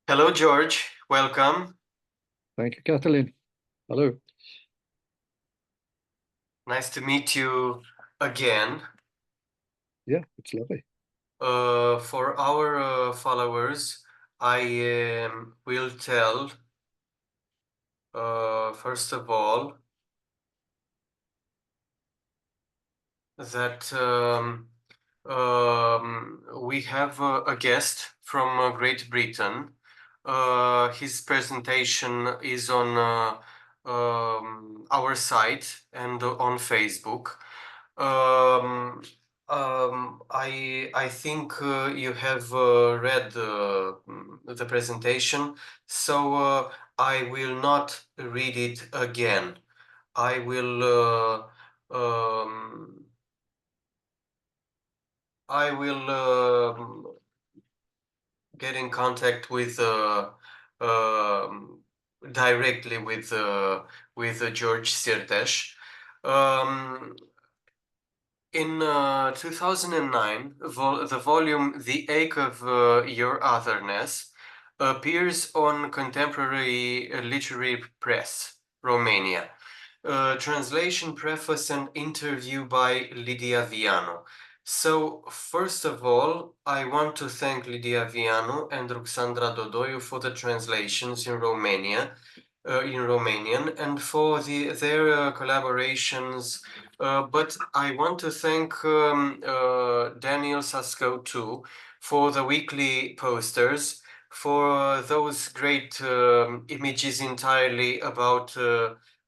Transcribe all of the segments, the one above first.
Hello, George. Welcome. Thank you, Cătălin. Hello. Nice to meet you again. Yeah, it's lovely. For our followers, I will tell, first of all, that we have a guest from Great Britain. His presentation is on our site and on Facebook. I think you have read the presentation, so I will not read it again. I will get in contact with directly with George Szirtes. In 2009, the volume "The Ache of Your Otherness" appears on Contemporary Literary Press, Romania. Translation, preface, and interview by Lidia Vianu. So, first of all, I want to thank Lidia Vianu and Ruxandra Dodoiu for the translations in Romanian, and for their collaborations. But I want to thank Daniel Sasko too for the weekly posters, for those great images entirely about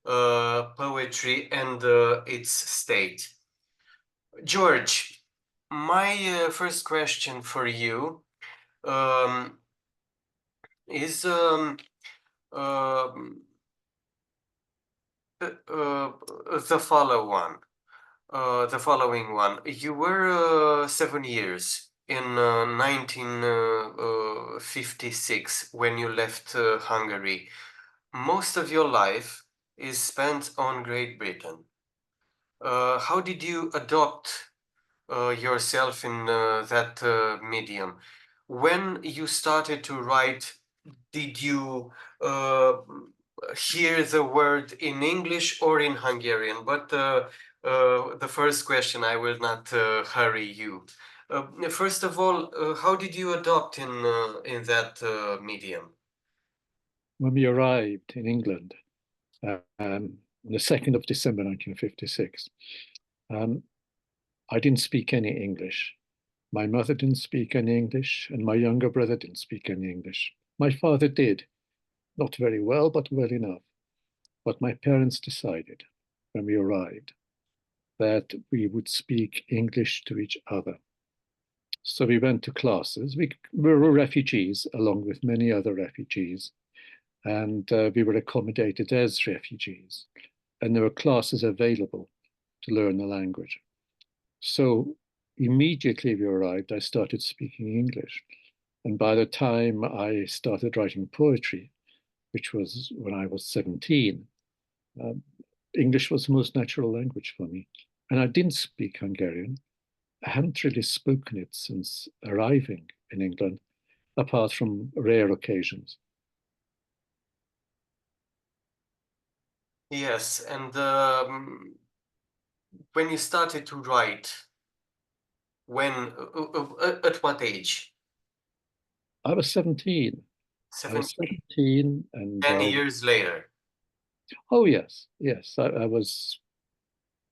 poetry and its state. George, my first question for you is the following one. You were 7 years in 1956 when you left Hungary. Most of your life is spent on Great Britain. How did you adopt yourself in that medium? When you started to write, did you hear the word in English or in Hungarian? But the first question, I will not hurry you. First of all, how did you adopt in that medium? When we arrived in England on the 2nd of December 1956, I didn't speak any English. My mother didn't speak any English, and my younger brother didn't speak any English. My father did, not very well, but well enough. But my parents decided when we arrived that we would speak English to each other. So we went to classes. We were refugees, along with many other refugees, and we were accommodated as refugees. And there were classes available to learn the language. So immediately we arrived, I started speaking English. And by the time I started writing poetry, which was when I was 17, English was the most natural language for me. And I didn't speak Hungarian. I hadn't really spoken it since arriving in England, apart from rare occasions. Yes, and when you started to write, at what age? I was 17. 17. I was 17 and 10 years later. Oh yes,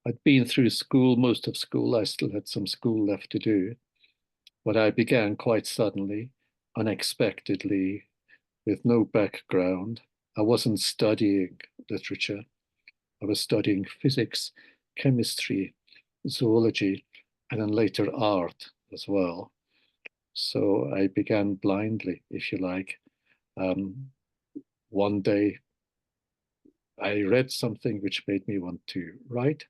I'd been through school, most of school. I still had some school left to do. But I began quite suddenly, unexpectedly, with no background. I wasn't studying literature. I was studying physics, chemistry, zoology, and then later art as well. So I began blindly, if you like. One day, I read something which made me want to write.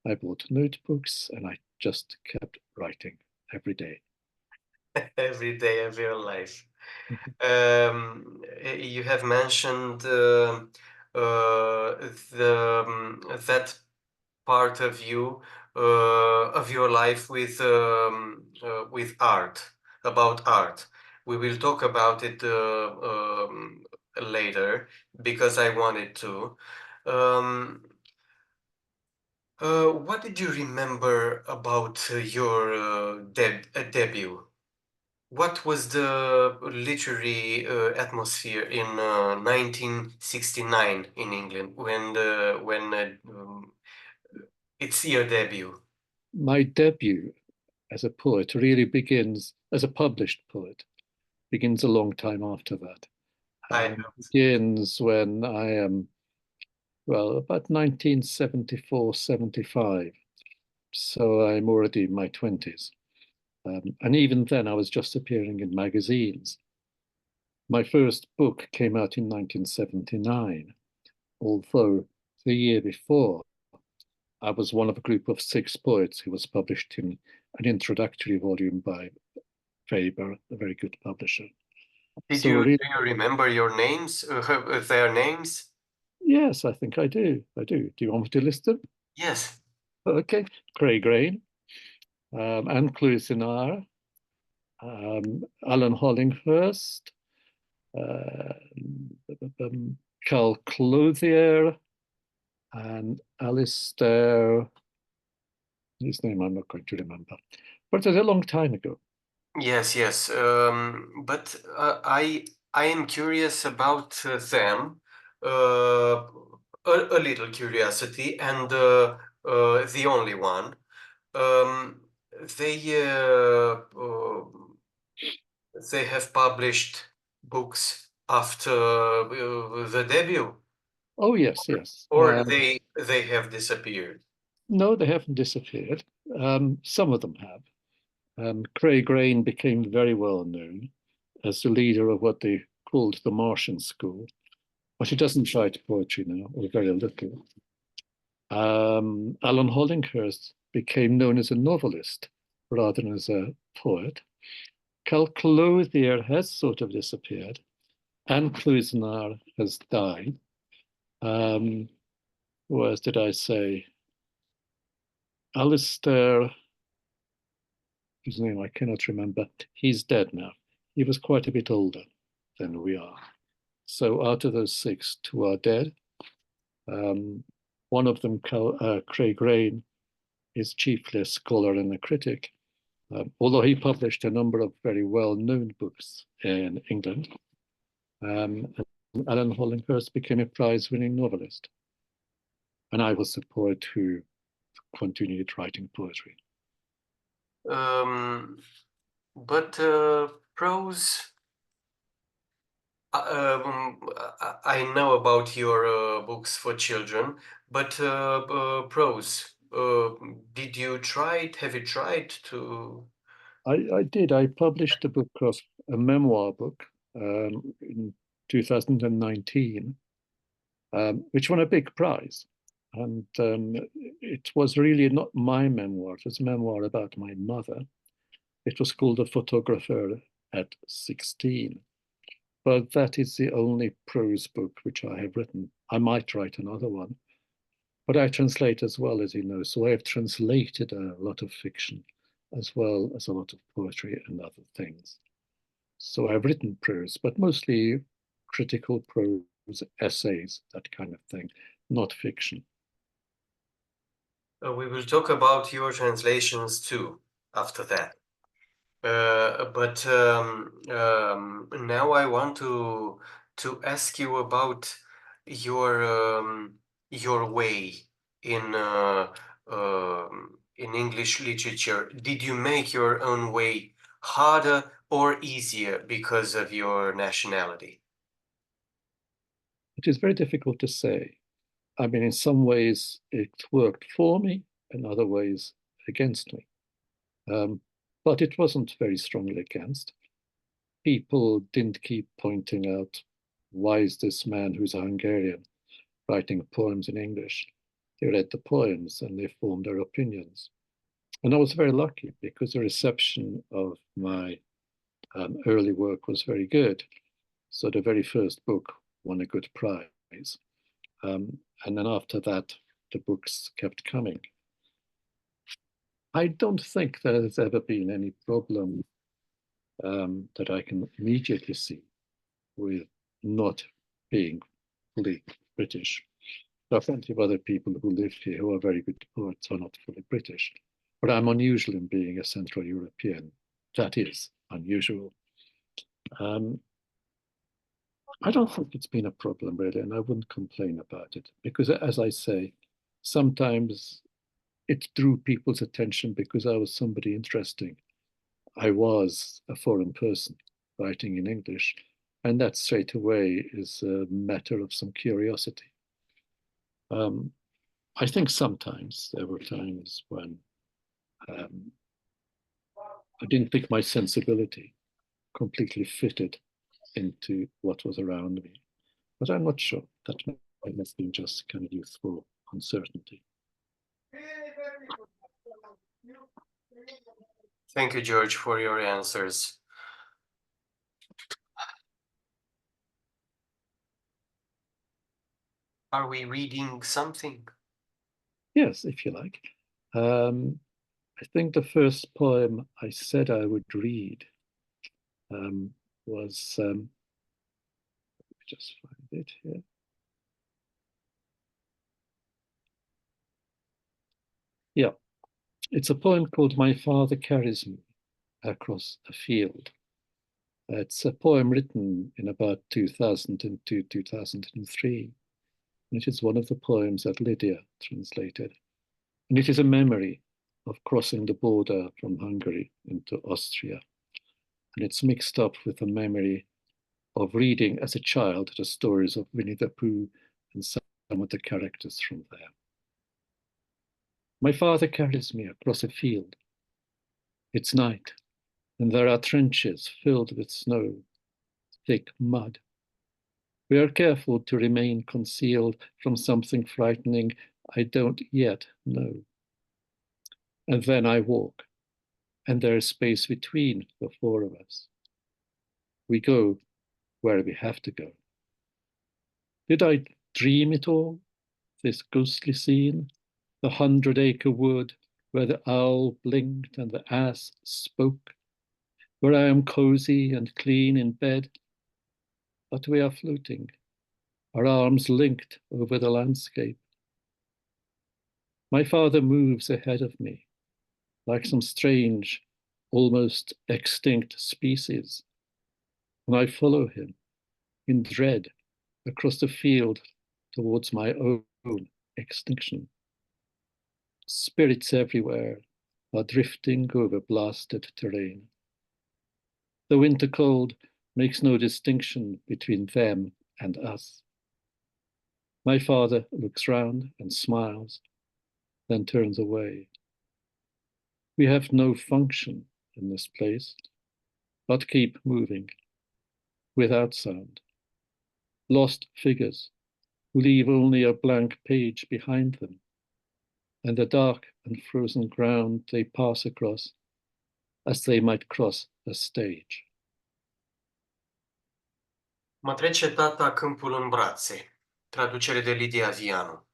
I bought notebooks and I just kept writing every day. Every day of your life. You have mentioned that part of you of your life with art, about art. We will talk about it later because I wanted to. What did you remember about your debut? What was the literary atmosphere in 1969 in England when it's your debut? My debut as a poet really begins, as a published poet, begins a long time after that. I Begins when I am, well, about 1974, 75. So I'm already in my 20s. And even then, I was just appearing in magazines. My first book came out in 1979, although the year before, I was one of a group of 6 poets who was published in an introductory volume by Faber, a very good publisher. Did So you really, do you remember your names, their names? yes, I think I do. I do. Do you want me to list them? Yes. Okay. Craig Rain, Anne Clousinar, Alan Hollingfirst, Carl Clothier, and Alistair, his name I'm not going to remember, but it's a long time ago. Yes, yes. But I am curious about them. A little curiosity, and the only one. Um, they they have published books after the debut, Oh, yes, yes. or they have disappeared. No, they haven't disappeared. Some of them have. Craig Rain became very well known as the leader of what they called the Martian School, but he doesn't write poetry now, or very little. Alan Hollingfirst became known as a novelist rather than as a poet. Carl Clothier has sort of disappeared. Anne Clousinar has died. Who else did I say? Alistair, whose name I cannot remember, he's dead now. He was quite a bit older than we are. So out of those 6, 2 are dead. One of them, Craig Rain, is chiefly a scholar and a critic, although he published a number of very well-known books in England. And Alan Hollingfirst became a prize-winning novelist. And I was the poet who continued writing poetry. But prose. I know about your books for children, but prose. Did you try it? Have you tried to? I did. I published a memoir book in 2019, which won a big prize. And it was really not my memoir, it was a memoir about my mother. It was called A Photographer at 16. But that is the only prose book which I have written. I might write another one, but I translate as well, as you know. So I have translated a lot of fiction as well as a lot of poetry and other things. So I've written prose, but mostly critical prose, essays, that kind of thing, not fiction. We will talk about your translations too after that. But now I want to ask you about your way in English literature. Did you make your own way harder or easier because of your nationality? It is very difficult to say. I mean, in some ways it worked for me, in other ways against me. But it wasn't very strongly against. People didn't keep pointing out, why is this man who's a Hungarian writing poems in English? They read the poems and they formed their opinions. And I was very lucky because the reception of my early work was very good. So the very first book won a good prize. And then after that, the books kept coming. I don't think there has ever been any problem that I can immediately see with not being fully British. There are plenty of other people who live here who are very good poets who are not fully British, but I'm unusual in being a Central European. That is unusual. I don't think it's been a problem really, and I wouldn't complain about it because, as I say, sometimes it drew people's attention because I was somebody interesting. I was a foreign person writing in English, and that straight away is a matter of some curiosity. I think sometimes there were times when I didn't think my sensibility completely fitted into what was around me, but I'm not sure. That might have been just kind of youthful uncertainty. Thank you, George, for your answers. Are we reading something? Yes, if you like. I think the first poem I said I would read was, let me just find it here. Yeah, it's a poem called My Father Carries Me Across a Field. It's a poem written in about 2002, 2003. And it is one of the poems that Lidia translated. And it is a memory of crossing the border from Hungary into Austria. And it's mixed up with a memory of reading as a child the stories of Winnie the Pooh and some of the characters from there. My father carries me across a field. It's night, and there are trenches filled with snow, thick mud. We are careful to remain concealed from something frightening I don't yet know. And then I walk, and there is space between the four of us. We go where we have to go. Did I dream it all, this ghostly scene, the 100-acre wood where the owl blinked and the ass spoke, where I am cozy and clean in bed, but we are floating, our arms linked over the landscape. My father moves ahead of me, like some strange, almost extinct species, and I follow him in dread across the field towards my own extinction. Spirits everywhere are drifting over blasted terrain. The winter cold makes no distinction between them and us. My father looks round and smiles, then turns away. We have no function in this place, but keep moving, without sound. Lost figures who leave only a blank page behind them, and the dark and frozen ground they pass across as they might cross a stage. Mă trece tata câmpul în brațe. Traducere de Lidia Vianu.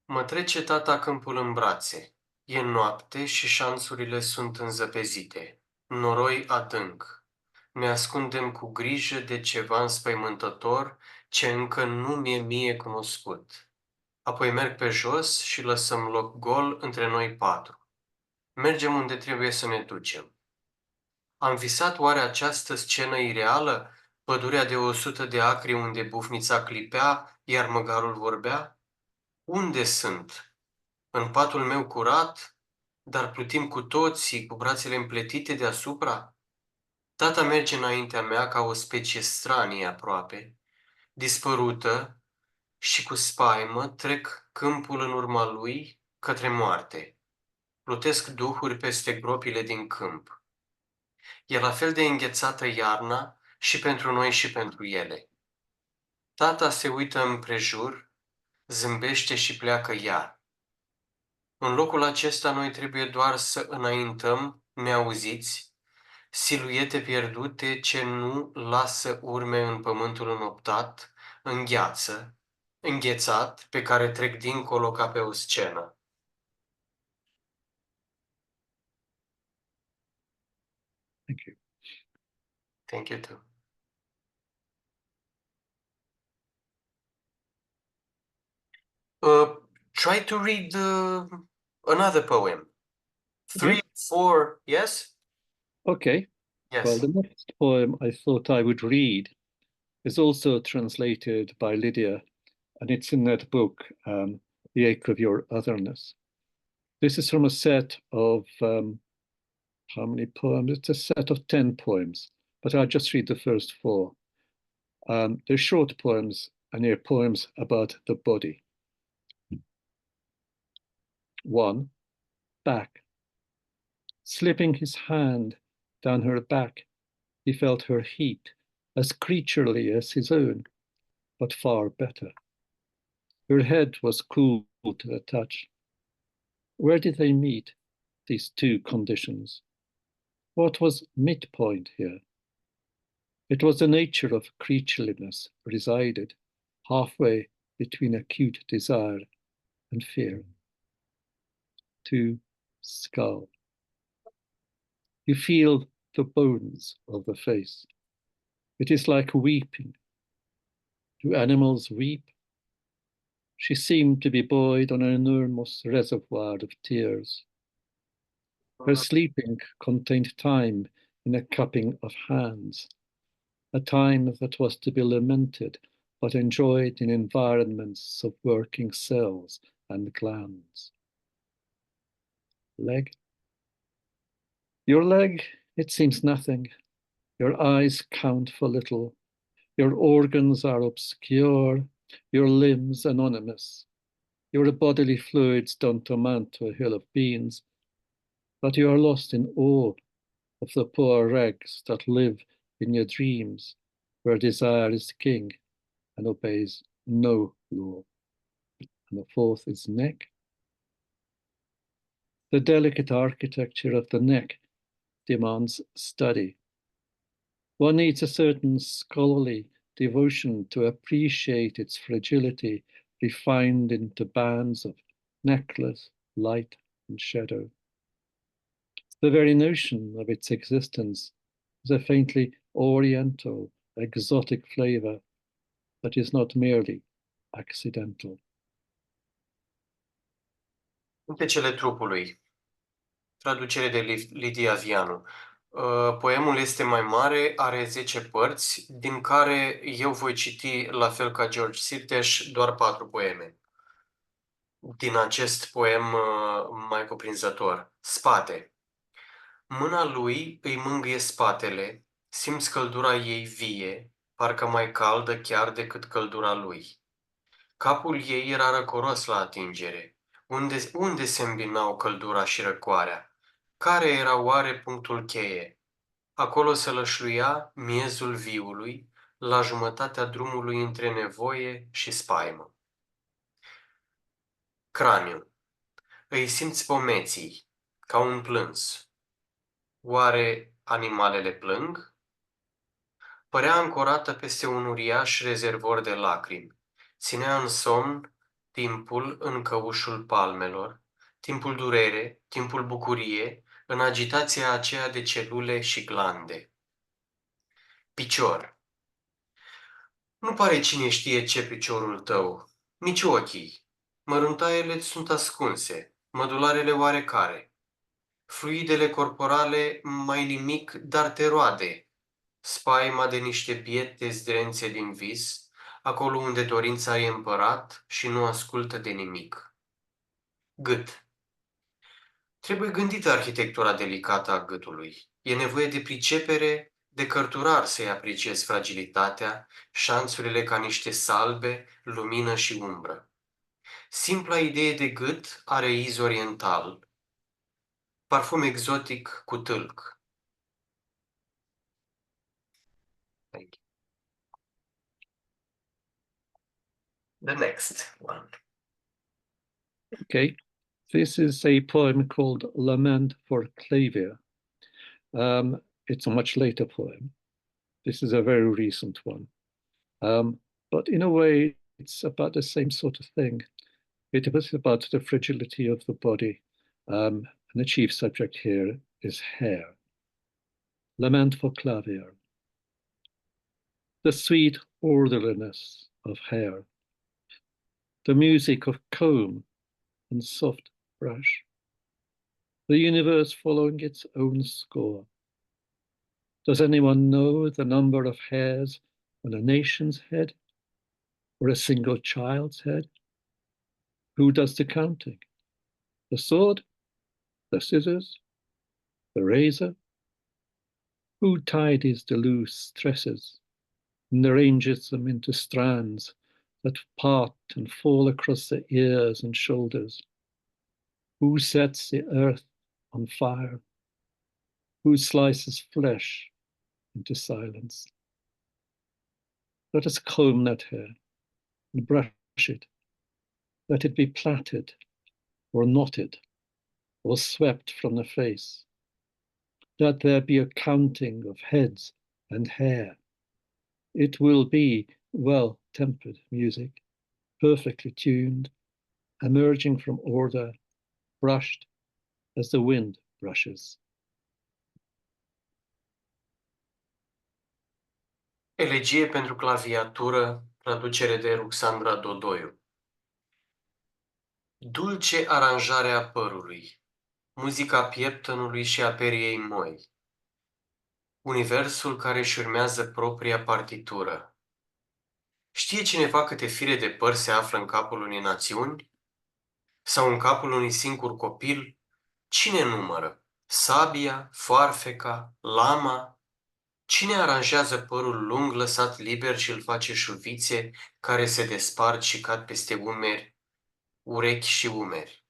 Mă trece tata câmpul în brațe. E noapte și șanțurile sunt înzăpezite. Noroi adânc. Ne ascundem cu grijă de ceva înspăimântător ce încă nu mi-e mie cunoscut. Apoi merg pe jos și lăsăm loc gol între noi patru. Mergem unde trebuie să ne ducem. Am visat oare această scenă ireală? Pădurea de 100 de acri unde bufnița clipea, iar măgarul vorbea? Unde sunt? În patul meu curat? Dar plutim cu toții, cu brațele împletite deasupra? Tata merge înaintea mea ca o specie stranie aproape, dispărută, și cu spaimă trec câmpul în urma lui către moarte. Plutesc duhuri peste gropile din câmp. E la fel de înghețată iarna și pentru noi și pentru ele. Tata se uită împrejur, zâmbește și pleacă iar. În locul acesta noi trebuie doar să înaintăm, neauziți, siluete pierdute ce nu lasă urme în pământul înoptat, înghețat, pe care trec dincolo ca pe o scenă. Thank you. Thank you too. Try to read another poem. 3, 4, yes? Okay. Yes. Well, the next poem I thought I would read is also translated by Lidia, and it's in that book, The Ache of Your Otherness. This is from a set of, how many poems? It's a set of 10 poems, but I'll just read the first 4. They're short poems, and they're poems about the body. 1, back. Slipping his hand down her back, he felt her heat, as creaturely as his own, but far better. Her head was cool to the touch. Where did they meet, these two conditions? What was midpoint here? It was the nature of creatureliness resided halfway between acute desire and fear. 2, skull. You feel the bones of the face. It is like weeping. Do animals weep? She seemed to be buoyed on an enormous reservoir of tears. Her sleeping contained time in a cupping of hands, a time that was to be lamented, but enjoyed in environments of working cells and glands. Leg. Your leg, it seems nothing. Your eyes count for little. Your organs are obscure, your limbs anonymous. Your bodily fluids don't amount to a hill of beans, but you are lost in awe of the poor rags that live in your dreams, where desire is king and obeys no law. And the 4th is neck. The delicate architecture of the neck demands study. One needs a certain scholarly devotion to appreciate its fragility, refined into bands of necklace, light, and shadow. The very notion of its existence is a faintly oriental, exotic flavor that is not merely accidental. Cântecele trupului. Traducere de Lidia Vianu. Poemul este mai mare, are 10 părți, din care eu voi citi, la fel ca George Szirtes, doar 4 poeme. Din acest poem mai cuprinzător. Spate. Mâna lui îi mângâie spatele, simți căldura ei vie, parcă mai caldă chiar decât căldura lui. Capul ei era răcoros la atingere. Unde se îmbinau căldura și răcoarea? Care era oare punctul cheie? Acolo se lășluia miezul viului, la jumătatea drumului între nevoie și spaimă. Craniu. Îi simți pomeții, ca un plâns. Oare animalele plâng? Părea ancorată peste un uriaș rezervor de lacrimi. Ținea în somn timpul în căușul palmelor, timpul durere, timpul bucurie, în agitația aceea de celule și glande. Picior. Nu pare cine știe ce piciorul tău, nici ochii. Măruntaiele sunt ascunse, mădularele oarecare. Fluidele corporale mai nimic, dar te roade. Spaima de niște biete zdrențe din vis, acolo unde dorința e împărat și nu ascultă de nimic. Gât. Trebuie gândită arhitectura delicată a gâtului. E nevoie de pricepere, de cărturar să-i apreciezi fragilitatea, șanțurile ca niște salbe, lumină și umbră. Simpla idee de gât are iz oriental, parfum exotic cu tâlc. Thank you. The next one. Okay, this is a poem called Lament for Clavier. It's a much later poem. This is a very recent one. But in a way, it's about the same sort of thing. It was about the fragility of the body. And the chief subject here is hair. Lament for Clavier. The sweet orderliness of hair, the music of comb and soft brush, the universe following its own score. Does anyone know the number of hairs on a nation's head or a single child's head? Who does the counting? The sword? The scissors? The razor? Who tidies the loose tresses and arranges them into strands that part and fall across the ears and shoulders? Who sets the earth on fire? Who slices flesh into silence? Let us comb that hair and brush it. Let it be plaited or knotted or swept from the face. Let there be a counting of heads and hair. It will be well-tempered music, perfectly tuned, emerging from order, brushed as the wind brushes. Elegie pentru claviatură, traducere de Ruxandra Dodoiu. Dulce aranjare a părului, muzica pieptănului și a periei moi, universul care își urmează propria partitură. Știe cineva câte fire de păr se află în capul unei națiuni? Sau în capul unui singur copil? Cine numără? Sabia, foarfeca, lama? Cine aranjează părul lung lăsat liber și îl face șuvițe care se despart și cad peste umeri, urechi și umeri?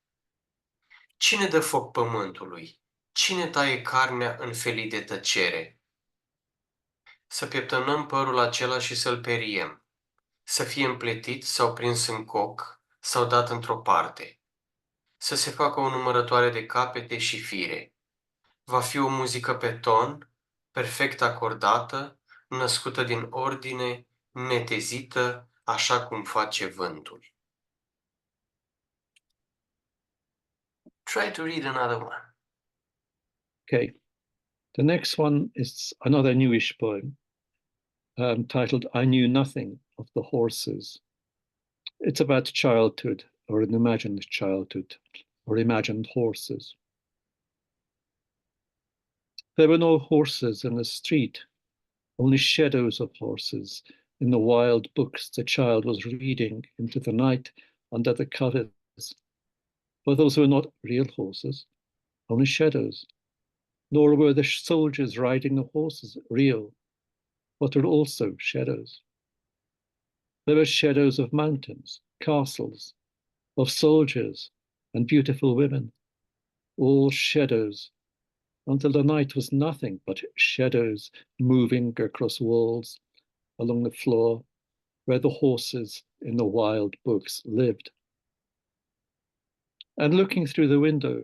Cine dă foc pământului? Cine taie carnea în felii de tăcere? Să pieptănăm părul acela și să-l periem, să fie împletit sau prins în coc sau dat într-o parte, să se facă o numărătoare de capete și fire. Va fi o muzică pe ton, perfect acordată, născută din ordine, netezită, așa cum face vântul. Try to read another one. Okay, the next one is another newish poem titled I Knew Nothing of the Horses. It's about childhood or an imagined childhood or imagined horses. There were no horses in the street, only shadows of horses in the wild books the child was reading into the night under the covers. But those were not real horses, only shadows. Nor were the soldiers riding the horses real, but were also shadows. There were shadows of mountains, castles, of soldiers and beautiful women, all shadows, until the night was nothing but shadows moving across walls, along the floor, where the horses in the wild books lived. And looking through the window,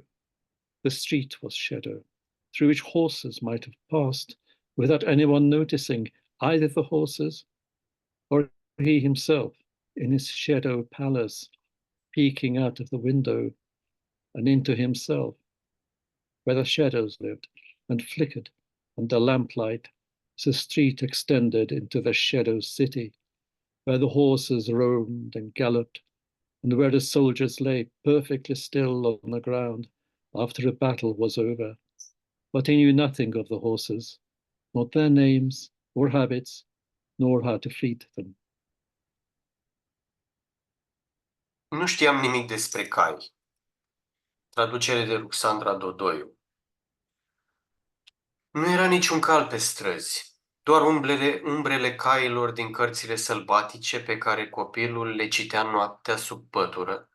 the street was shadow, through which horses might have passed without anyone noticing either the horses or he himself in his shadow palace, peeking out of the window and into himself, where the shadows lived and flickered under lamplight as the street extended into the shadow city, where the horses roamed and galloped, and where the soldiers lay perfectly still on the ground after a battle was over. But he knew nothing of the horses, not their names or habits, nor how to feed them. Nu știam nimic despre cai. Traducere de Ruxandra Dodoiu. Nu era niciun cal pe străzi, doar umbrele cailor din cărțile sălbatice pe care copilul le citea noaptea sub pătură,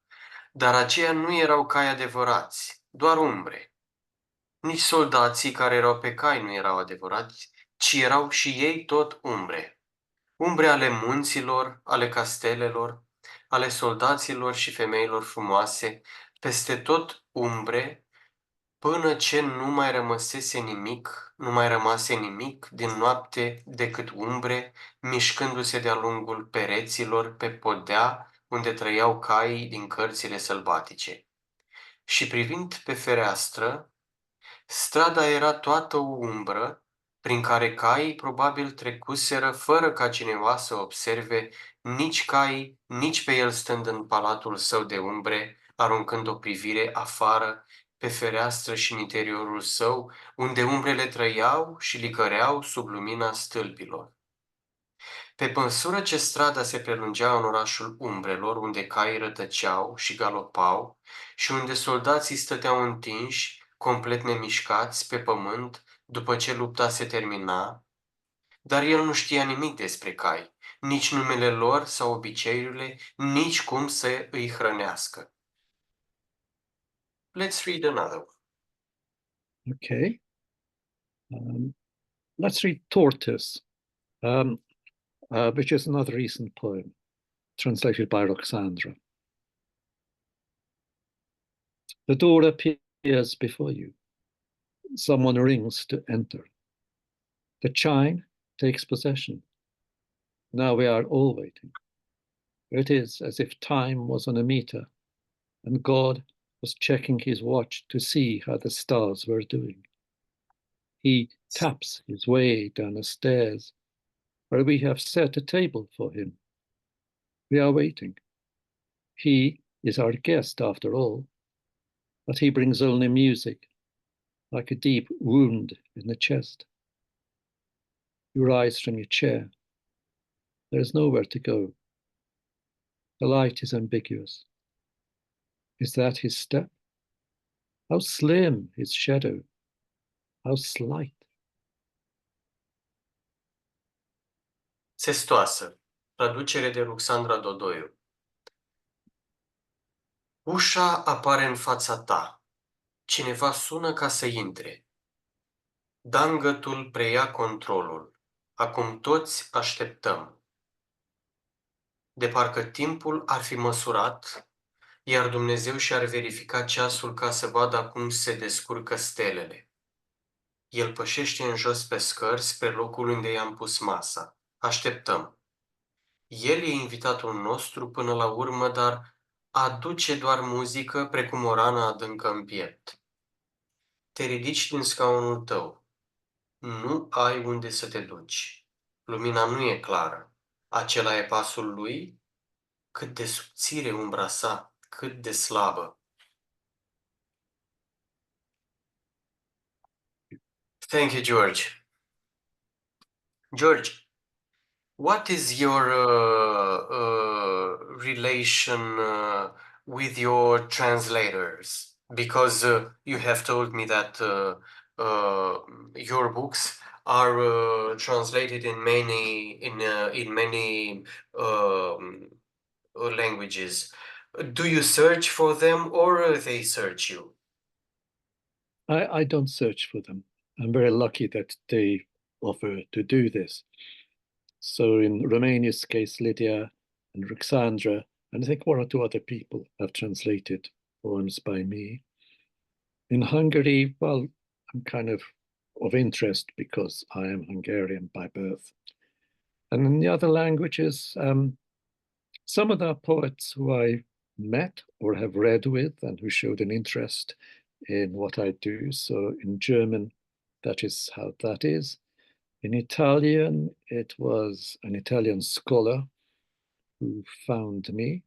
dar aceia nu erau cai adevărați, doar umbre. Nici soldații care erau pe cai nu erau adevărați, ci erau și ei tot umbre. Umbre ale munților, ale castelelor, ale soldaților și femeilor frumoase, peste tot umbre, până ce nu mai rămase nimic din noapte decât umbre, mișcându-se de-a lungul pereților pe podea unde trăiau caii din cărțile sălbatice. Și privind pe fereastră, strada era toată o umbră, prin care caii probabil trecuseră fără ca cineva să observe, nici caii, nici pe el stând în palatul său de umbre, aruncând o privire afară, pe fereastră și în interiorul său, unde umbrele trăiau și licăreau sub lumina stâlpilor. Pe măsură ce strada se prelungea în orașul umbrelor, unde caii rătăceau și galopau și unde soldații stăteau întinși, complet nemișcați, pe pământ, după ce lupta se termina, dar el nu știa nimic despre cai, nici numele lor sau obiceiurile, nici cum să îi hrănească. Let's read another one. Okay. Let's read Tortoise, which is another recent poem, translated by Ruxandra. The door appears before you. Someone rings to enter. The chime takes possession. Now we are all waiting. It is as if time was on a meter, and God was checking his watch to see how the stars were doing. He taps his way down the stairs, where we have set a table for him. We are waiting. He is our guest after all, but he brings only music, like a deep wound in the chest. You rise from your chair. There is nowhere to go. The light is ambiguous. Is that his step? How slim his shadow, how slight. Testoasă. Traducere de Ruxandra Dodoiu. Ușa apare în fața ta. Cineva sună ca să intre. Dangătul preia controlul. Acum toți așteptăm. De parcă timpul ar fi măsurat, iar Dumnezeu și-ar verifica ceasul ca să vadă cum se descurcă stelele. El pășește în jos pe scări spre locul unde i-am pus masa. Așteptăm. El e invitatul nostru până la urmă, dar aduce doar muzică precum o rană adâncă în piept. Te ridici din scaunul tău. Nu ai unde să te duci. Lumina nu e clară. Acela e pasul lui? Cât de subțire umbra sa, cât de slabă. Thank you, George. George, what is your relation with your translators? Because you have told me that your books are translated in many languages. Do you search for them or they search you? I don't search for them. I'm very lucky that they offer to do this. So in Romania's case, Lidia and Ruxandra, and I think one or two other people have translated poems by me. In Hungary, well, I'm kind of interest because I am Hungarian by birth. And in the other languages, some of the poets who I met or have read with and who showed an interest in what I do. So in German, that is how that is. In Italian, it was an Italian scholar who found me.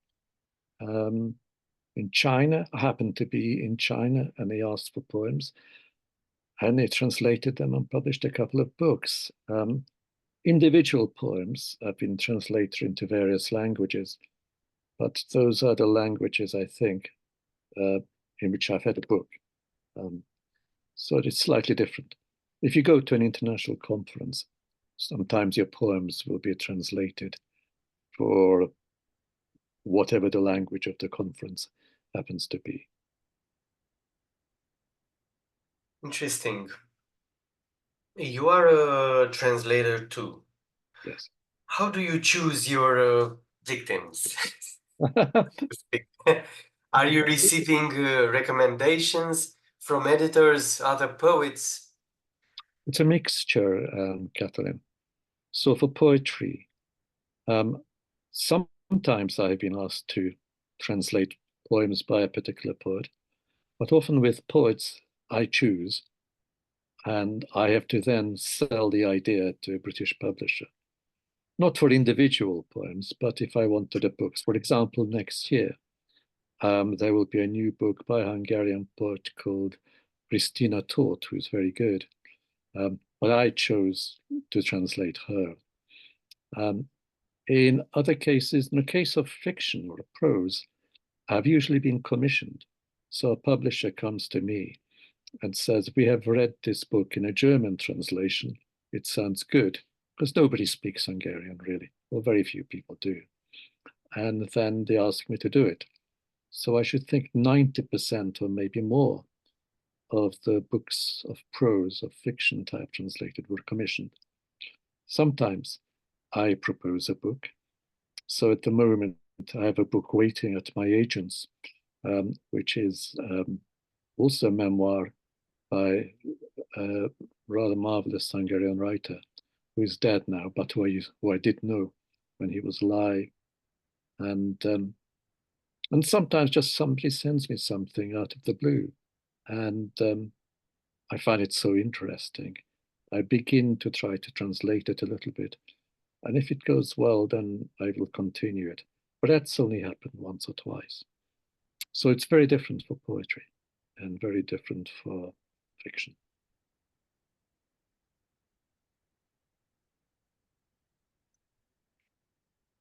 In China, I happened to be in China and they asked for poems and they translated them and published a couple of books. Individual poems have been translated into various languages, but those are the languages, I think, in which I've had a book. So it's slightly different. If you go to an international conference, sometimes your poems will be translated for whatever the language of the conference happens to be. Interesting. You are a translator too. Yes. How do you choose your victims? Are you receiving recommendations from editors, other poets? It's a mixture, Cătălin. So for poetry, sometimes I've been asked to translate poems by a particular poet, but often with poets I choose, and I have to then sell the idea to a British publisher. Not for individual poems, but if I wanted a book. For example, next year, there will be a new book by a Hungarian poet called Christina Tóth, who's very good. But I chose to translate her. In other cases, in the case of fiction or prose, I've usually been commissioned. So a publisher comes to me and says, we have read this book in a German translation. It sounds good, because nobody speaks Hungarian really, or very few people do. And then they ask me to do it. So I should think 90% or maybe more of the books of prose, of fiction type translated were commissioned. Sometimes I propose a book. So at the moment, I have a book waiting at my agents, which is also a memoir by a rather marvelous Hungarian writer who is dead now, but who I did know when he was alive. And sometimes just somebody sends me something out of the blue. And I find it so interesting. I begin to try to translate it a little bit. And if it goes well, then I will continue it. But that's only happened once or twice. So it's very different for poetry and very different for fiction.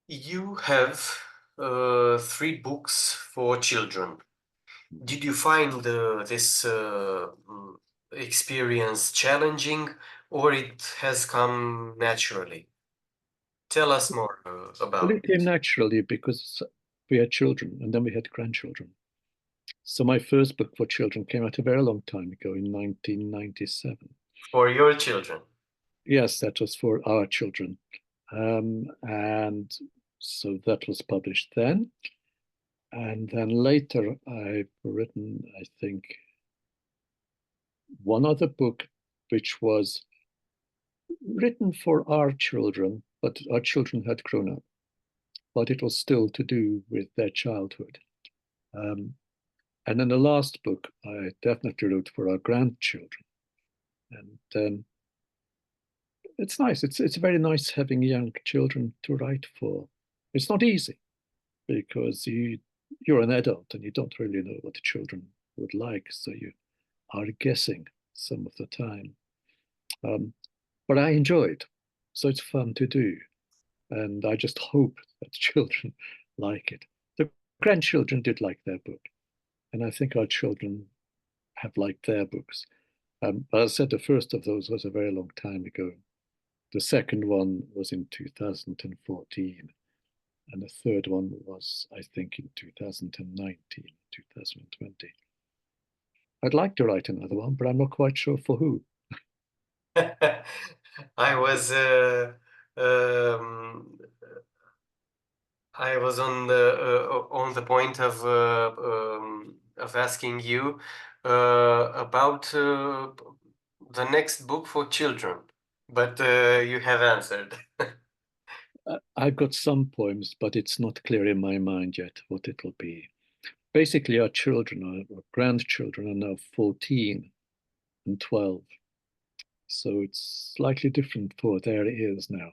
You have 3 books for children. Did you find this experience challenging, or it has come naturally? Tell us more Well, about it came it. naturally because we had children and then we had grandchildren. So my first book for children came out a very long time ago in 1997. For your children. Yes, that was for our children. And so that was published then. And then later I've written, I think, one other book which was written for our children, but our children had grown up. But it was still to do with their childhood. And then the last book I definitely wrote for our grandchildren. And it's nice. It's very nice having young children to write for. It's not easy because you're an adult and you don't really know what the children would like, so you are guessing some of the time. But I enjoy it, so it's fun to do, and I just hope that children like it. The grandchildren did like their book, and I think our children have liked their books. But as I said, the first of those was a very long time ago. The second one was in 2014. And the third one was, I think, in 2019, 2020. I'd like to write another one, but I'm not quite sure for who. I was on the point of asking you about the next book for children, but you have answered. I've got some poems, but it's not clear in my mind yet what it'll be. Basically, our children, our grandchildren, are now 14 and 12. So it's slightly different for their ears now.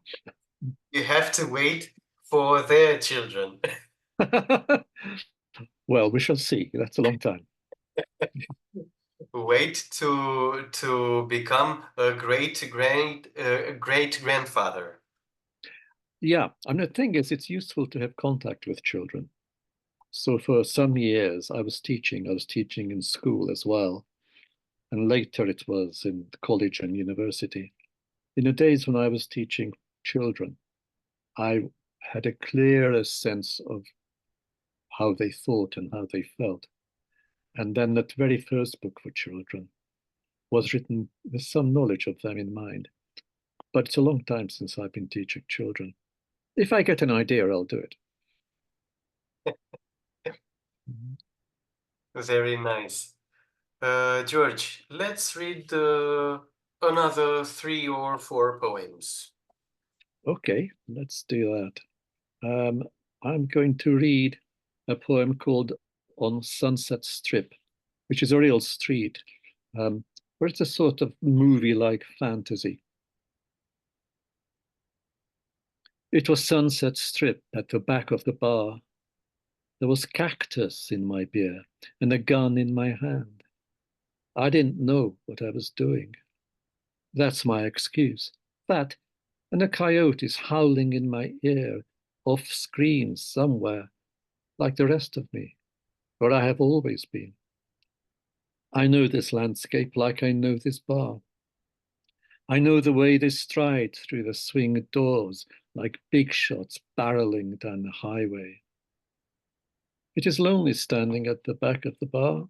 You have to wait for their children. Well, we shall see. That's a long time. Wait to become a great grandfather. Yeah, and the thing is, it's useful to have contact with children. So for some years, I was teaching in school as well. And later it was in college and university. In the days when I was teaching children, I had a clearer sense of how they thought and how they felt. And then that very first book for children was written with some knowledge of them in mind. But it's a long time since I've been teaching children. If I get an idea, I'll do it. Very nice. George, let's read another 3 or 4 poems. Okay, let's do that. I'm going to read a poem called On Sunset Strip, which is a real street. or it's a sort of movie-like fantasy. It was Sunset Strip at the back of the bar. There was cactus in my beer and a gun in my hand. I didn't know what I was doing. That's my excuse. That and a coyote howling in my ear, off screen somewhere, like the rest of me, where I have always been. I know this landscape like I know this bar. I know the way they stride through the swing doors like big shots barreling down the highway. It is lonely standing at the back of the bar,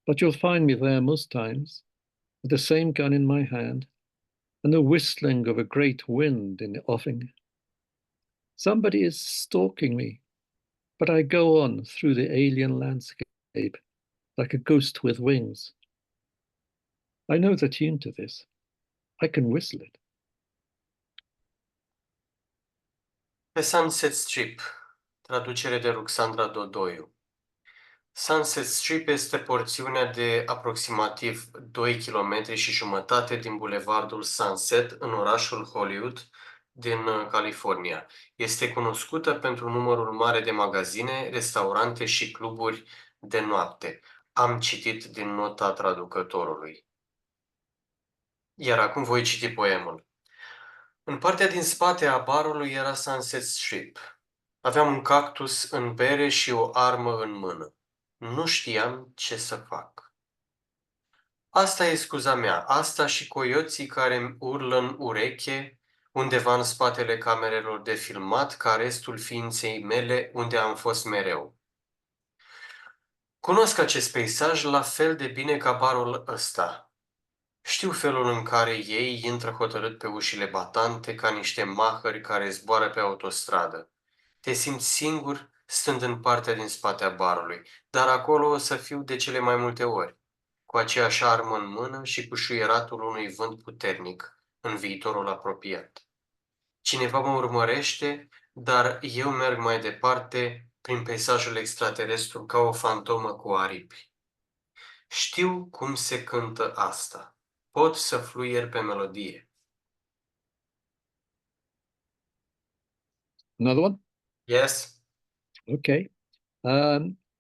but you'll find me there most times, with the same gun in my hand and the whistling of a great wind in the offing. Somebody is stalking me, but I go on through the alien landscape like a ghost with wings. I know the tune to this. I can whistle it. Pe Sunset Strip, traducere de Ruxandra Dodoiu. Sunset Strip este porțiunea de aproximativ 2 km și jumătate din bulevardul Sunset în orașul Hollywood din California. Este cunoscută pentru numărul mare de magazine, restaurante și cluburi de noapte. Am citit din nota traducătorului. Iar acum voi citi poemul. În partea din spate a barului era Sunset Strip. Aveam un cactus în bere și o armă în mână. Nu știam ce să fac. Asta e scuza mea, asta și coioții care îmi urlă în ureche, undeva în spatele camerelor de filmat, ca restul ființei mele, unde am fost mereu. Cunosc acest peisaj la fel de bine ca barul ăsta. Știu felul în care ei intră hotărât pe ușile batante ca niște mahări care zboară pe autostradă. Te simți singur stând în partea din spate a barului, dar acolo o să fiu de cele mai multe ori, cu aceeași armă în mână și cu șuieratul unui vânt puternic în viitorul apropiat. Cineva mă urmărește, dar eu merg mai departe prin peisajul extraterestru ca o fantomă cu aripi. Știu cum se cântă asta. Pot să fluier pe melodie. Another one? Yes? Okay.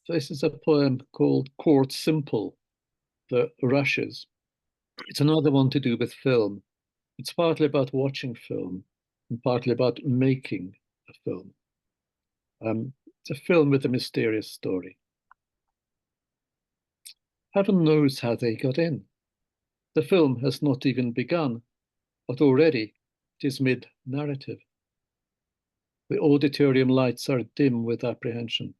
This is a poem called Court Simple, The Rushes. It's another one to do with film. It's partly about watching film and partly about making a film. It's a film with a mysterious story. Heaven knows how they got in. The film has not even begun, but already it is mid-narrative. The auditorium lights are dim with apprehension.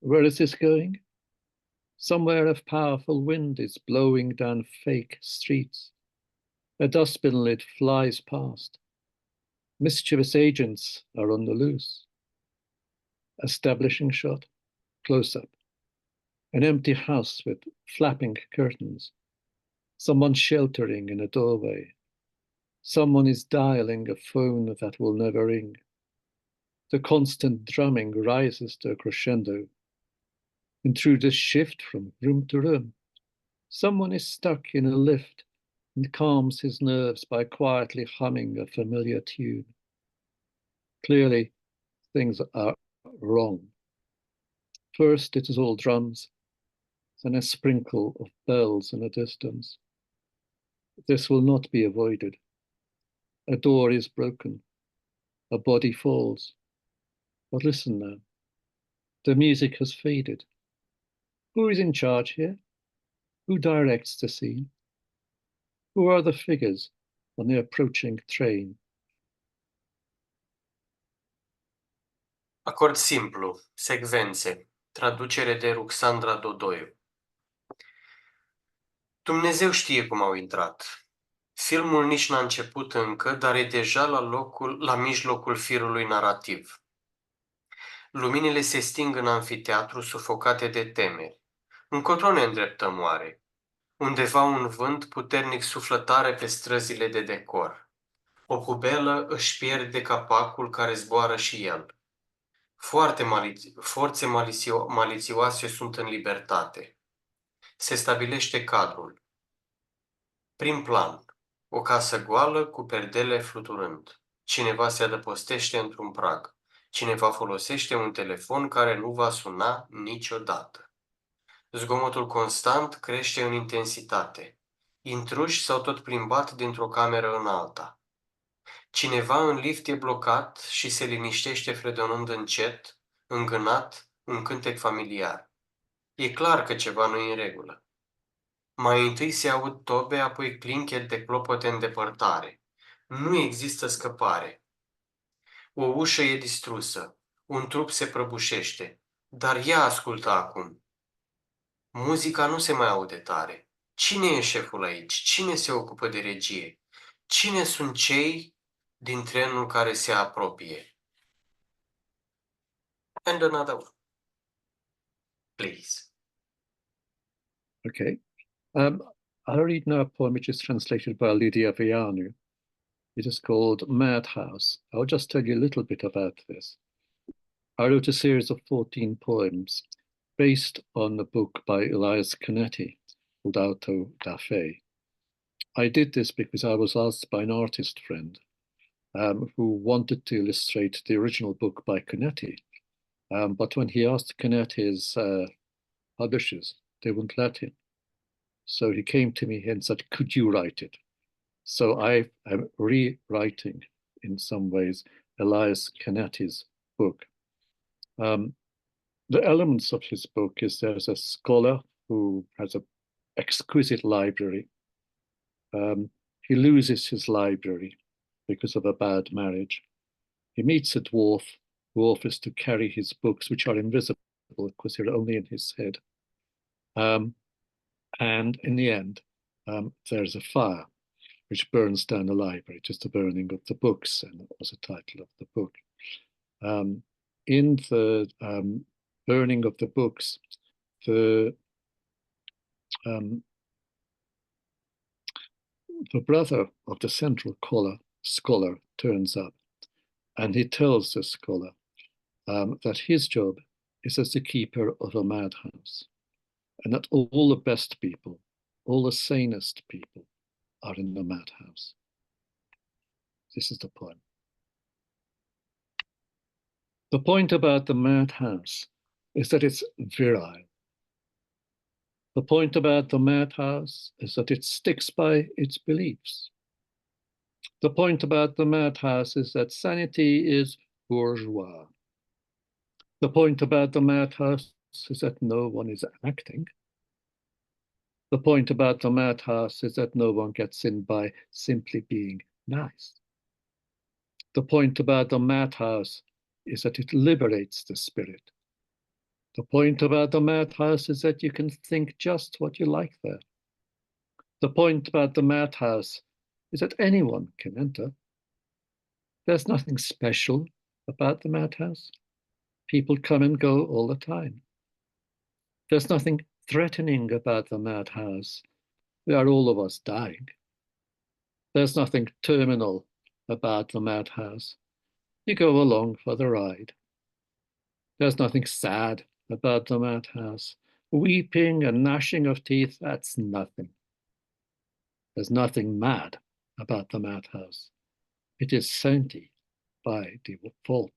Where is this going? Somewhere a powerful wind is blowing down fake streets. A dustbin lid flies past. Mischievous agents are on the loose. Establishing shot, close-up. An empty house with flapping curtains. Someone sheltering in a doorway. Someone is dialing a phone that will never ring. The constant drumming rises to a crescendo. And through this shift from room to room, someone is stuck in a lift and calms his nerves by quietly humming a familiar tune. Clearly, things are wrong. First, it is all drums, then a sprinkle of bells in the distance. This will not be avoided. A door is broken. A body falls. But listen now. The music has faded. Who is in charge here? Who directs the scene? Who are the figures on the approaching train? Acord simplu, secvențe, traducere de Ruxandra Dodoiu. Dumnezeu știe cum au intrat. Filmul nici n-a început încă, dar e deja la mijlocul firului narrativ. Luminile se sting în amfiteatru sufocate de temeri. Încotro ne îndreptăm oare? Undeva un vânt puternic suflă tare pe străzile de decor. O pubelă își pierde capacul care zboară și el. Forțe malițioase sunt în libertate. Se stabilește cadrul. Prim plan. O casă goală cu perdele fluturând. Cineva se adăpostește într-un prag. Cineva folosește un telefon care nu va suna niciodată. Zgomotul constant crește în intensitate. Intruși s-au tot plimbat dintr-o cameră în alta. Cineva în lift e blocat și se liniștește fredonând încet, îngânat, un cântec familiar. E clar că ceva nu e în regulă. Mai întâi se aud tobe, apoi clinchet de clopote în depărtare. Nu există scăpare. O ușă e distrusă. Un trup se prăbușește. Dar ea ascultă acum. Muzica nu se mai aude tare. Cine e șeful aici? Cine se ocupă de regie? Cine sunt cei din trenul care se apropie? And another one, please. Okay. I'll read now a poem which is translated by Lidia Vianu. It is called Madhouse. I'll just tell you a little bit about this. I wrote a series of 14 poems based on a book by Elias Canetti called Auto da Fe. I did this because I was asked by an artist friend who wanted to illustrate the original book by Canetti. But when he asked Canetti's publishers, they wouldn't let him. So he came to me and said, could you write it? So I am rewriting, in some ways, Elias Canetti's book. The elements of his book is there's a scholar who has an exquisite library. He loses his library because of a bad marriage. He meets a dwarf who offers to carry his books, which are invisible because they're only in his head. And in the end, there's a fire which burns down the library, just the burning of the books, and that was the title of the book. In the burning of the books, the brother of the central scholar turns up, and he tells the scholar that his job is as the keeper of a madhouse, and that all the best people, all the sanest people are in the madhouse. This is the poem. The point about the madhouse is that it's virile. The point about the madhouse is that it sticks by its beliefs. The point about the madhouse is that sanity is bourgeois. The point about the madhouse is that no one is acting. The point about the madhouse is that no one gets in by simply being nice. The point about the madhouse is that it liberates the spirit. The point about the madhouse is that you can think just what you like there. The point about the madhouse is that anyone can enter. There's nothing special about the madhouse. People come and go all the time. There's nothing threatening about the madhouse. We are all of us dying. There's nothing terminal about the madhouse. You go along for the ride. There's nothing sad about the madhouse. Weeping and gnashing of teeth, that's nothing. There's nothing mad about the madhouse. It is sanity by default.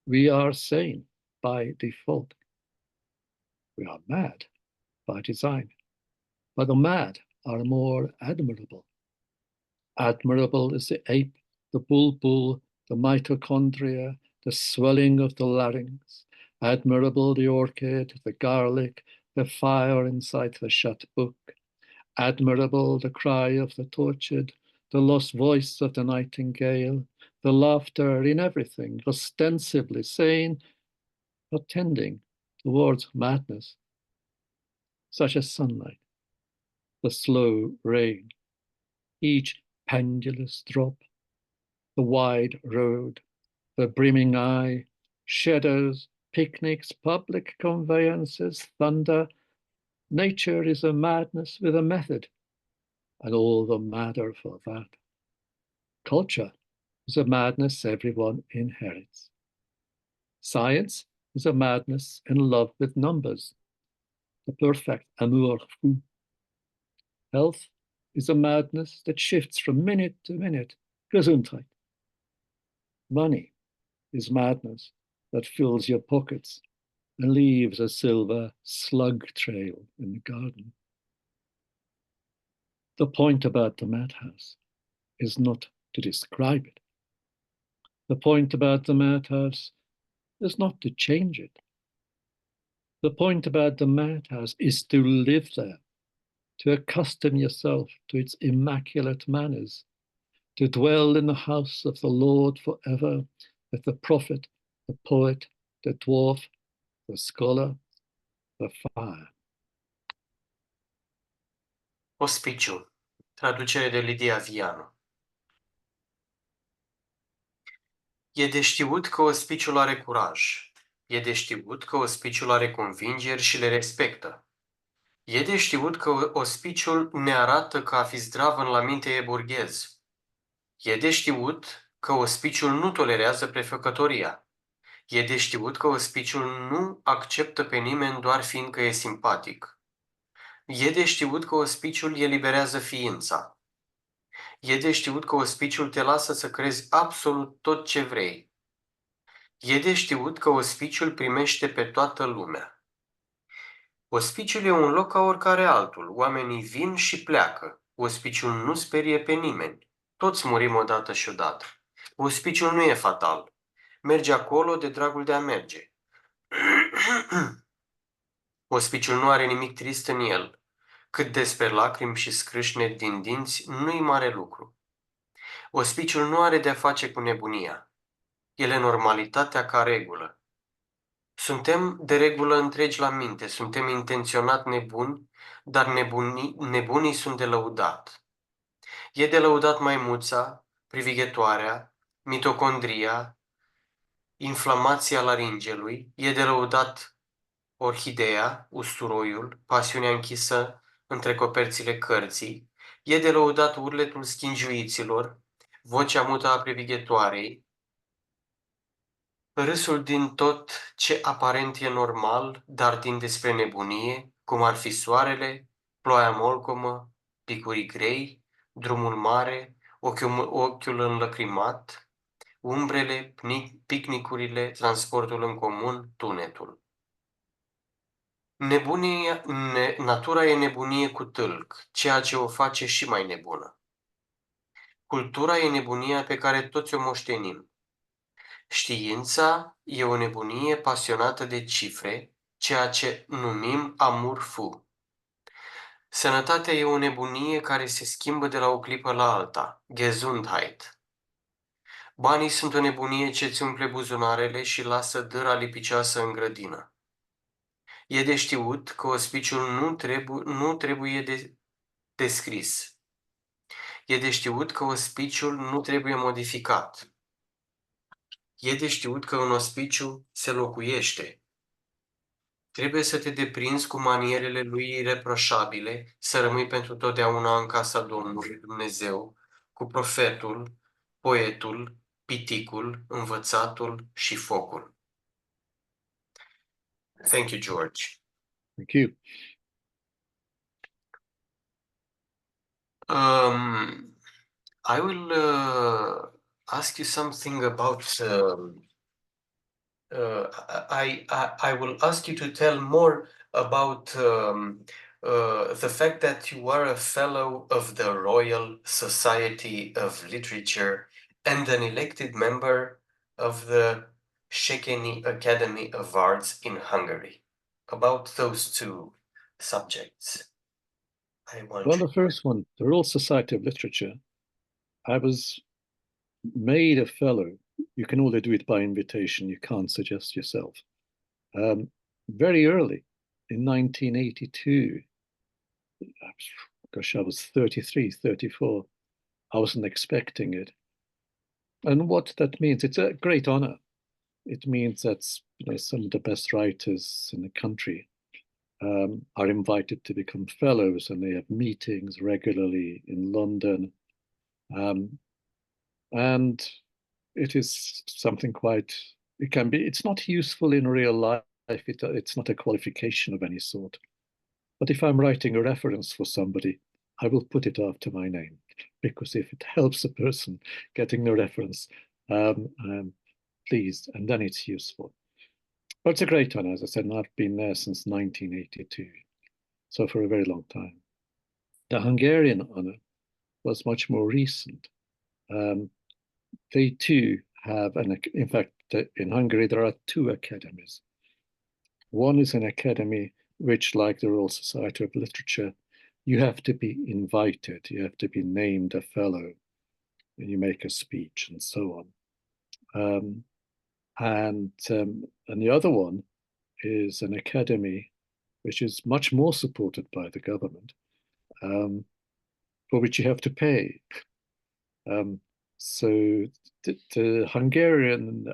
We are sane by default. We are mad by design. But the mad are more admirable. Admirable is the ape, the bulbul, the mitochondria, the swelling of the larynx. Admirable the orchid, the garlic, the fire inside the shut book. Admirable the cry of the tortured, the lost voice of the nightingale, the laughter in everything, ostensibly sane, but tending towards madness, such as sunlight, the slow rain, each pendulous drop, the wide road, the brimming eye, shadows, picnics, public conveyances, thunder. Nature is a madness with a method, and all the madder for that. Culture is a madness everyone inherits. Science is a madness in love with numbers, the perfect amour fou. Health is a madness that shifts from minute to minute. Gesundheit. Money is madness that fills your pockets and leaves a silver slug trail in the garden. The point about the madhouse is not to describe it. The point about the madhouse is not to change it. The point about the madhouse is to live there, to accustom yourself to its immaculate manners, to dwell in the house of the Lord forever with the prophet, the poet, the dwarf, the scholar, the fire. Ospiciu. Traducere de Lidia Vianu. E de știut că ospiciul are curaj. E de știut că ospiciul are convingeri și le respectă. E de știut că ospiciul ne arată că a fi zdravăn la minte e burghez. E de știut că ospiciul nu tolerează prefăcătoria. E de știut că ospiciul nu acceptă pe nimeni doar fiindcă e simpatic. E de știut că ospiciul eliberează ființa. E de știut că ospiciul te lasă să crezi absolut tot ce vrei. E de știut că ospiciul primește pe toată lumea. Ospiciul e un loc ca oricare altul. Oamenii vin și pleacă. Ospiciul nu sperie pe nimeni. Toți murim odată și odată. Ospiciul nu e fatal. Merge acolo de dragul de a merge. Ospiciul nu are nimic trist în el. Cât despre lacrimi și scrâșneti din dinți, nu-i mare lucru. Ospiciul nu are de-a face cu nebunia. El e normalitatea ca regulă. Suntem de regulă întregi la minte, suntem intenționat nebuni, dar nebunii sunt de lăudat. E de lăudat maimuța, privighetoarea, mitocondria, inflamația laringelui, e de lăudat orhideea, usturoiul, pasiunea închisă între coperțile cărții, e de lăudat urletul schingiuiților, vocea mută a privighetoarei, râsul din tot ce aparent e normal, dar tinde spre nebunie, cum ar fi soarele, ploaia molcomă, picurii grei, drumul mare, ochiul înlăcrimat, umbrele, picnicurile, transportul în comun, tunetul. Natura e nebunie cu tâlc, ceea ce o face și mai nebună. Cultura e nebunia pe care toți o moștenim. Știința e o nebunie pasionată de cifre, ceea ce numim amour fou. Sănătatea e o nebunie care se schimbă de la o clipă la alta, Gesundheit. Banii sunt o nebunie ce îți umple buzunarele și lasă dâra lipicioasă în grădină. E de știut că ospiciul nu trebuie descris. E de știut că ospiciul nu trebuie modificat. E de știut că în ospiciu se locuiește. Trebuie să te deprinzi cu manierele lui ireproșabile, să rămâi pentru totdeauna în casa Domnului Dumnezeu, cu profetul, poetul, piticul, învățatul și focul. Thank you, George. Thank you. I will ask you something about. I will ask you to tell more about the fact that you are a fellow of the Royal Society of Literature and an elected member of the Széchenyi Academy of Arts in Hungary. About those two subjects. Well, the first one, the Royal Society of Literature, I was made a fellow. You can only do it by invitation. You can't suggest yourself. Very early, in 1982, gosh, I was 33, 34. I wasn't expecting it. And what that means, it's a great honor. It means that some of the best writers in the country are invited to become fellows, and they have meetings regularly in London. And it is something it's not useful in real life. It's not a qualification of any sort. But if I'm writing a reference for somebody, I will put it after my name, because if it helps a person getting the reference, I'm pleased, and then it's useful. But it's a great honor, as I said, and I've been there since 1982, so for a very long time. The Hungarian honor was much more recent. They too have, in fact, in Hungary, there are two academies. One is an academy which, like the Royal Society of Literature, you have to be invited, you have to be named a fellow, and you make a speech and so on. And the other one is an academy which is much more supported by the government, for which you have to pay. So the Hungarian,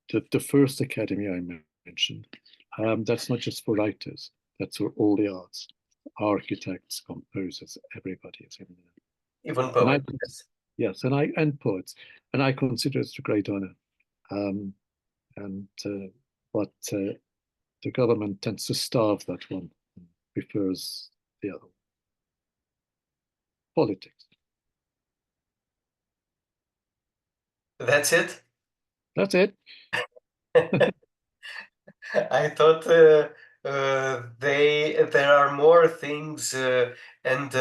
the first academy I mentioned, that's not just for writers, that's for all the arts, architects, composers, everybody is in there. Even poets. Yes, and poets, and I consider it a great honor. But the government tends to starve that one and prefers the other one. Politics. That's it? That's it. I thought there are more things and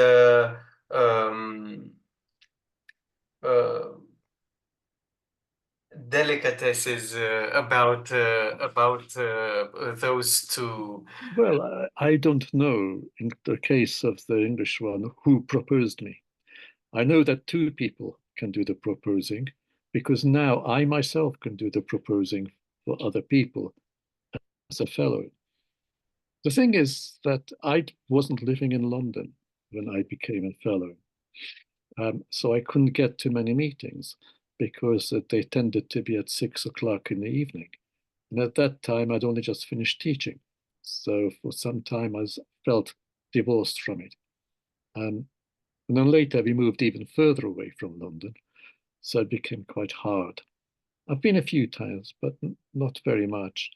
delicacies about those two. Well, I don't know, in the case of the English one, who proposed me. I know that two people can do the proposing, because now I myself can do the proposing for other people as a fellow. The thing is that I wasn't living in London when I became a fellow. So I couldn't get to many meetings, because they tended to be at 6 o'clock in the evening. And at that time, I'd only just finished teaching. So for some time, I felt divorced from it. And then later, we moved even further away from London. So it became quite hard. I've been a few times, but not very much.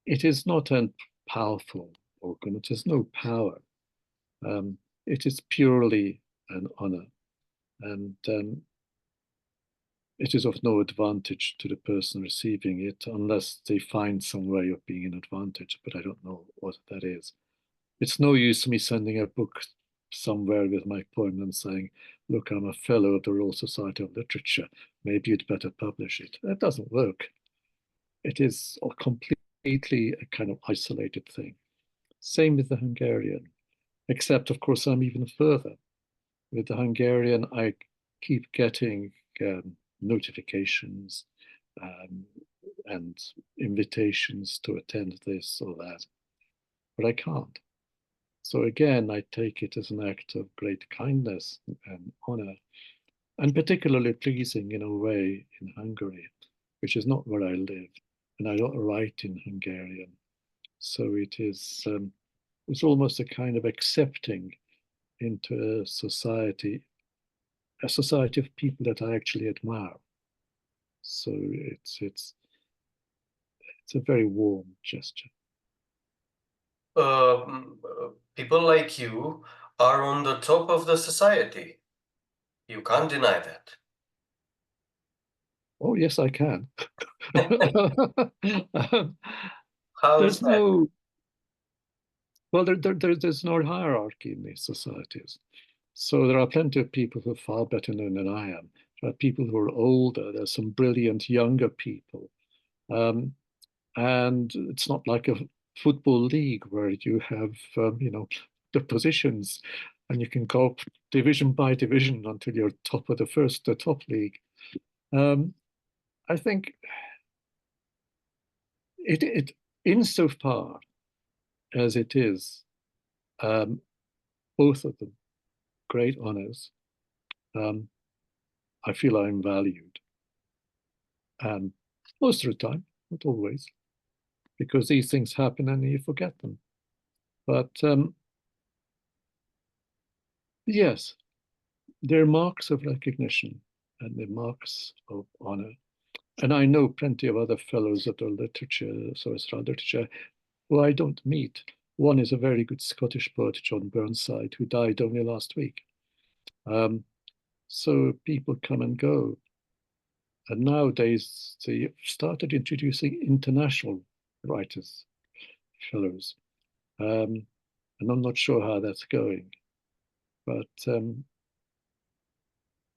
It is not a powerful organ. It has no power. It is purely an honor. And it is of no advantage to the person receiving it, unless they find some way of being an advantage, but I don't know what that is. It's no use me sending a book somewhere with my poem and saying, look, I'm a fellow of the Royal Society of Literature, maybe you'd better publish it. That doesn't work. It is a completely a kind of isolated thing. Same with the Hungarian, except, of course, I'm even further. With the Hungarian, I keep getting notifications and invitations to attend this or that, but I can't. So again, I take it as an act of great kindness and honor, and particularly pleasing in a way in Hungary, which is not where I live, and I don't write in Hungarian. So it is, it's almost a kind of accepting into a society of people that I actually admire. So it's a very warm gesture. People like you are on the top of the society. You can't deny that. Oh, yes, I can. How's that? There's no hierarchy in these societies. So there are plenty of people who are far better known than I am. There are people who are older. There's some brilliant younger people. And it's not like a football league where you have, the positions, and you can go up division by division until you're top of the top league. I think it insofar as it is both of them great honors, I feel I'm valued. And most of the time, not always, because these things happen and you forget them. But yes, they're marks of recognition and they're marks of honor. And I know plenty of other fellows of the literature, literature, who I don't meet, One is a very good Scottish poet, John Burnside, who died only last week. So people come and go. And nowadays, they started introducing international writers, fellows. And I'm not sure how that's going. But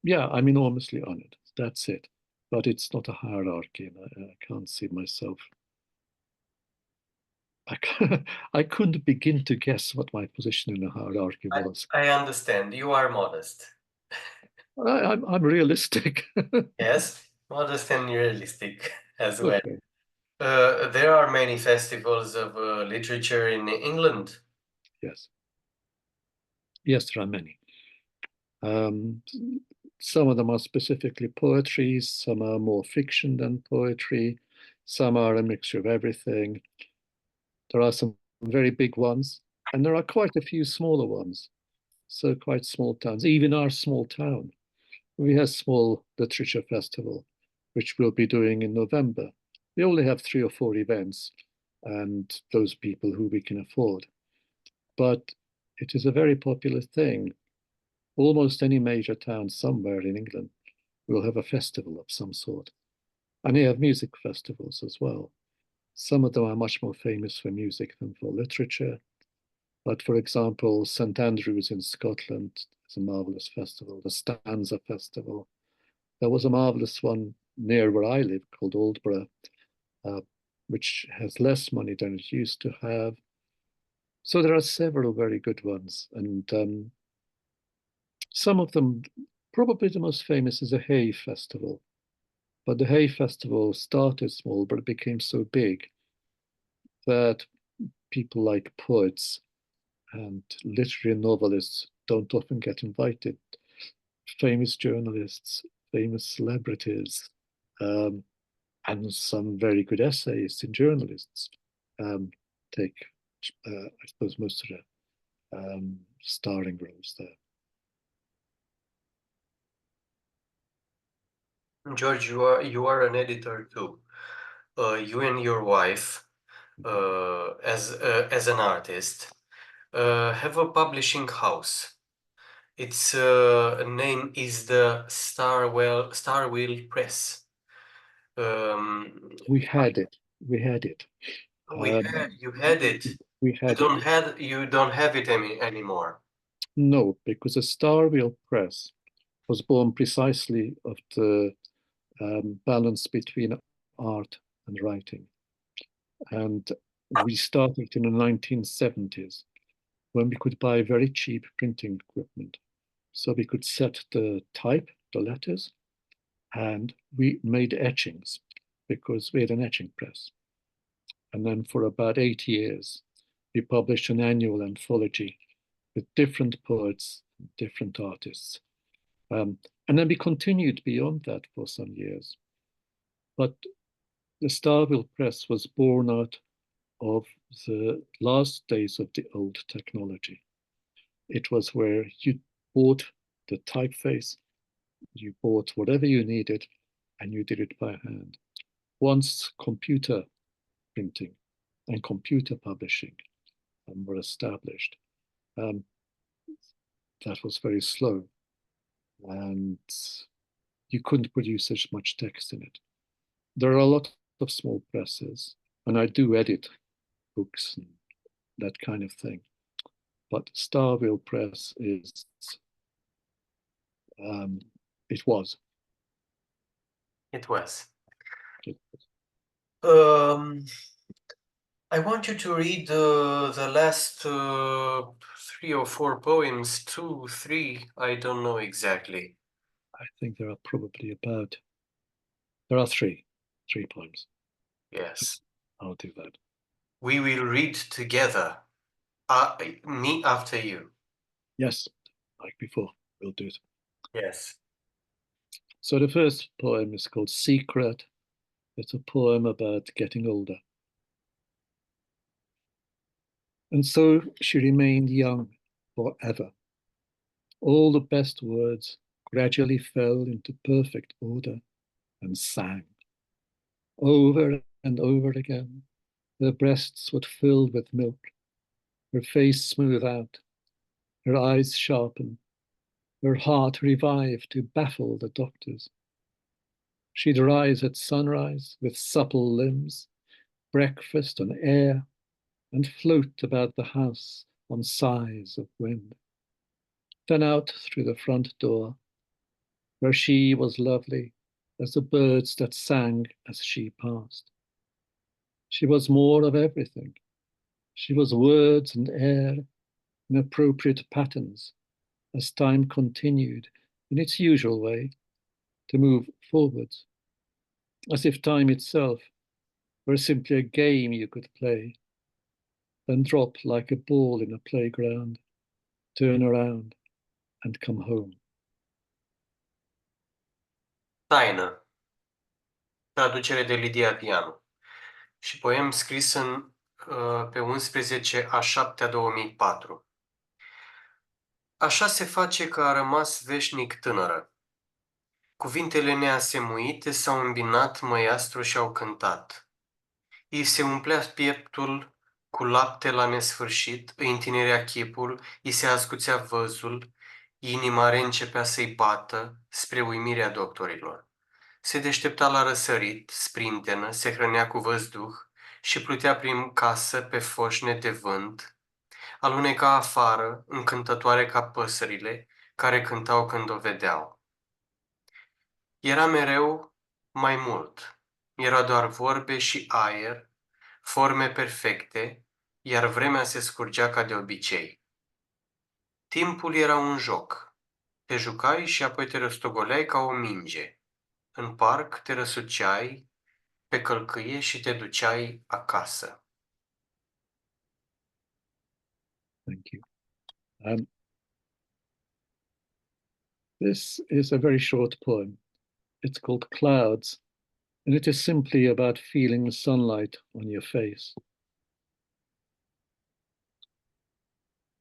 yeah, I'm enormously honored. That's it. But it's not a hierarchy, and I can't see myself. I couldn't begin to guess what my position in the hierarchy was. I understand. You are modest. I'm realistic. Yes, modest and realistic as well. Okay. There are many festivals of literature in England. Yes. Yes, there are many. Some of them are specifically poetry, some are more fiction than poetry, some are a mixture of everything. There are some very big ones, and there are quite a few smaller ones. So quite small towns. Even our small town, we have a small literature festival, which we'll be doing in November. We only have 3 or 4 events, and those people who we can afford. But it is a very popular thing. Almost any major town somewhere in England will have a festival of some sort. And they have music festivals as well. Some of them are much more famous for music than for literature. But for example, St. Andrews in Scotland is a marvelous festival, the Stanza Festival. There was a marvelous one near where I live called Aldborough, which has less money than it used to have. So there are several very good ones. And some of them, probably the most famous is the Hay Festival. But the Hay Festival started small, but it became so big that people like poets and literary novelists don't often get invited. Famous journalists, famous celebrities, and some very good essayists and journalists take, I suppose, most of the starring roles there. George, you are an editor too. You and your wife, as an artist, have a publishing house. Its name is the Starwheel Press. We had it. We had it. You had it. We had it. You don't have it anymore. No, because the Starwheel Press was born precisely of the balance between art and writing. And we started in the 1970s when we could buy very cheap printing equipment. So we could set the type, the letters, and we made etchings because we had an etching press. And then for about 8 years, we published an annual anthology with different poets, different artists. And then we continued beyond that for some years. But the Starville Press was born out of the last days of the old technology. It was where you bought the typeface, you bought whatever you needed, and you did it by hand. Once computer printing and computer publishing were established, that was very slow, and you couldn't produce as much text in it. There are a lot of small presses, and I do edit books and that kind of thing. But Starville Press is, it was. It was. It I want you to read the last 3 or 4 poems, 2, 3, I don't know exactly. I think there are probably there are three poems. Yes. I'll do that. We will read together, me after you. Yes, like before, we'll do it. Yes. So the first poem is called Secret. It's a poem about getting older. And so she remained young forever. All the best words gradually fell into perfect order and sang. Over and over again, her breasts would fill with milk, her face smooth out, her eyes sharpen, her heart revive to baffle the doctors. She'd rise at sunrise with supple limbs, breakfast on air, and float about the house on sighs of wind. Then out through the front door, where she was lovely as the birds that sang as she passed. She was more of everything. She was words and air in appropriate patterns as time continued in its usual way to move forwards, as if time itself were simply a game you could play, then drop like a ball in a playground, turn around and come home. Taină. Traducere de Lidia Vianu. Și poem scris pe 11/7/2004. Așa se face că a rămas veșnic tânără. Cuvintele neasemuite s-au îmbinat măiastru și au cântat. Îi se umplea pieptul cu lapte la nesfârșit, îi întinerea chipul, îi se ascuțea văzul, inima reîncepea să-i bată spre uimirea doctorilor. Se deștepta la răsărit, sprintenă, se hrănea cu văzduh și plutea prin casă pe foșne de vânt, aluneca afară, încântătoare ca păsările care cântau când o vedeau. Era mereu mai mult, era doar vorbe și aer, forme perfecte, iar vremea se scurgea ca de obicei. Timpul era un joc. Te jucai și apoi te rostogoleai ca o minge. În parc te răsuceai pe călcâie și te duceai acasă. Thank you. This is a very short poem. It's called Clouds, and it is simply about feeling sunlight on your face.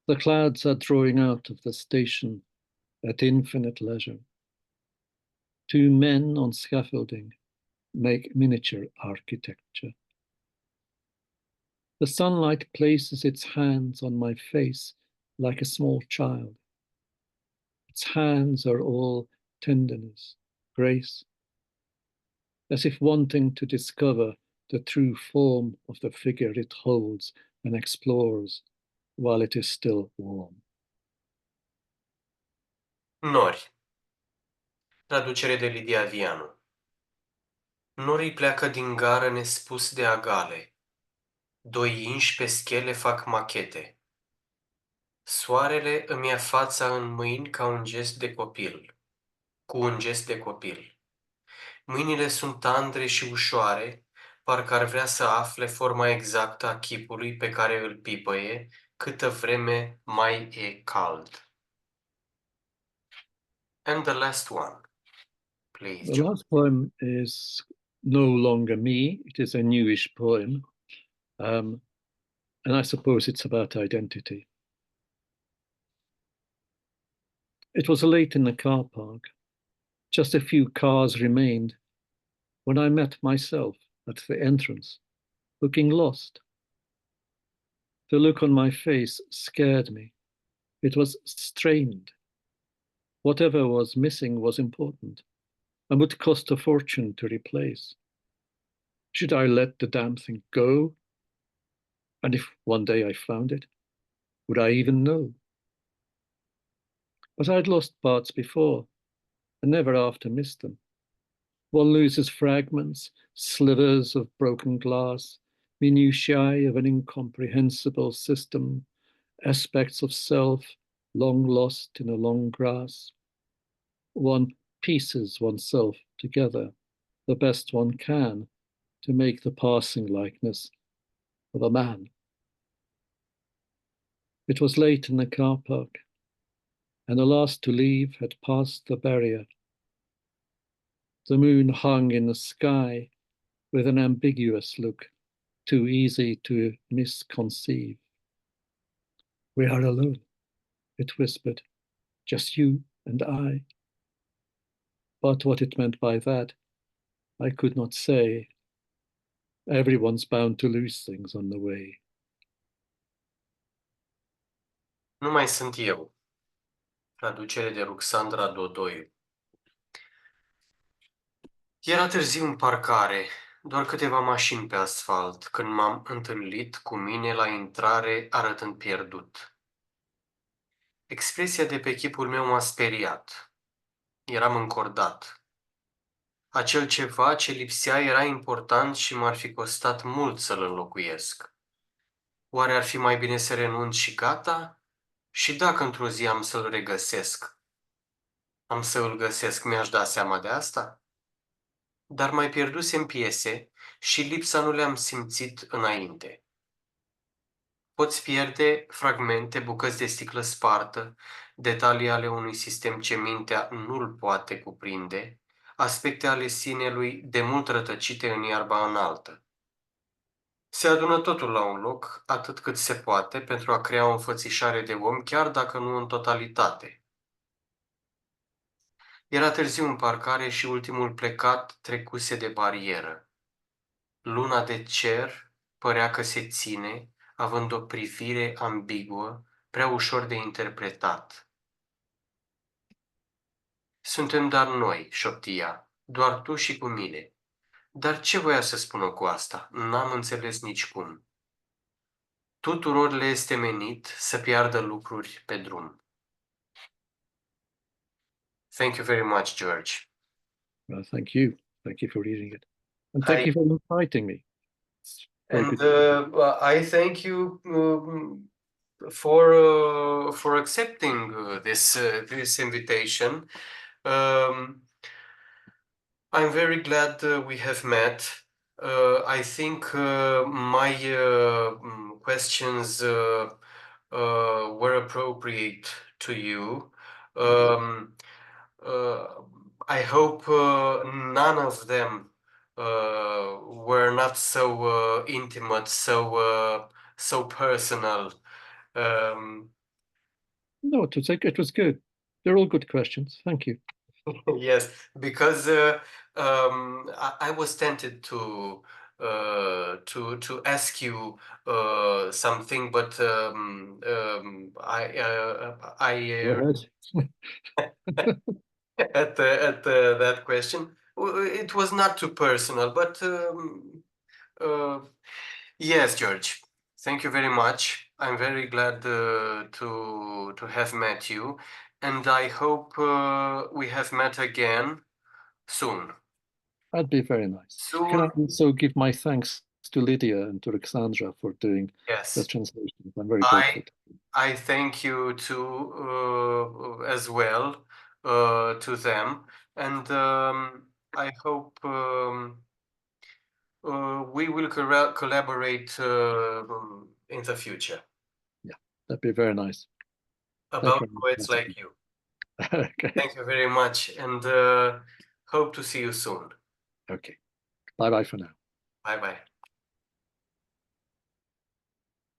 The clouds are drawing out of the station at infinite leisure. Two men on scaffolding make miniature architecture. The sunlight places its hands on my face like a small child. Its hands are all tenderness, grace, as if wanting to discover the true form of the figure it holds and explores while it is still warm. Nori. Traducere de Lidia Vianu. Norii pleacă din gară nespus de agale. Doi inși pe schele fac machete. Soarele îmi ia fața în mâini ca un gest de copil. Cu un gest de copil. Mâinile sunt tandre și ușoare, parcă ar vrea să afle forma exactă a chipului pe care îl pipăie, câtă vreme mai e cald. And the last one, please. The last poem is no longer me. It is a newish poem. And I suppose it's about identity. It was late in the car park. Just a few cars remained when I met myself at the entrance, looking lost. The look on my face scared me. It was strained. Whatever was missing was important and would cost a fortune to replace. Should I let the damn thing go? And if one day I found it, would I even know? But I'd lost parts before and never after missed them. One loses fragments, slivers of broken glass, minutiae of an incomprehensible system, aspects of self long lost in a long grass. One pieces oneself together the best one can to make the passing likeness of a man. It was late in the car park, and the last to leave had passed the barrier. The moon hung in the sky with an ambiguous look, too easy to misconceive. We are alone, it whispered, just you and I. But what it meant by that, I could not say. Everyone's bound to lose things on the way. Nu mai sunt eu. Traducere de Ruxandra Dodoiu. Era târziu în parcare, doar câteva mașini pe asfalt, când m-am întâlnit cu mine la intrare arătând pierdut. Expresia de pe chipul meu m-a speriat. Eram încordat. Acel ceva ce lipsea era important și m-ar fi costat mult să-l înlocuiesc. Oare ar fi mai bine să renunț și gata? Și dacă într-o zi am să-l regăsesc? Am să îl găsesc, mi-aș da seama de asta? Dar mai pierdusem piese și lipsa nu le-am simțit înainte. Poți pierde fragmente, bucăți de sticlă spartă, detalii ale unui sistem ce mintea nu-l poate cuprinde, aspecte ale sinelui de mult rătăcite în iarba înaltă. Se adună totul la un loc, atât cât se poate, pentru a crea o înfățișare de om, chiar dacă nu în totalitate. Era târziu în parcare și ultimul plecat trecuse de barieră. Luna de cer părea că se ține, având o privire ambiguă, prea ușor de interpretat. Suntem doar noi, șoptia, doar tu și cu mine. Dar ce voia să spună cu asta? N-am înțeles nicicum. Tuturor le este menit să piardă lucruri pe drum. Thank you very much, George. Well, thank you. Thank you for reading it. And thank you for inviting me. And I thank you for accepting this invitation. I'm very glad we have met. I think my questions were appropriate to you. I hope none of them were not so intimate, so personal. No, it was good. They're all good questions. Thank you. Yes, because I was tempted to ask you something, but I Go ahead. at that question, it was not too personal, but yes, George, thank you very much. I'm very glad to have met you, and I hope we have met again soon. That'd be very nice. Soon. Can I also give my thanks to Lidia and to Ruxandra for doing Yes. the translation? I'm very grateful. I thank you too as well to them, and I hope we will collaborate in the future. Yeah, that'd be very nice. About poets like you. Okay. Thank you very much, and hope to see you soon. Okay. Bye-bye for now. Bye-bye.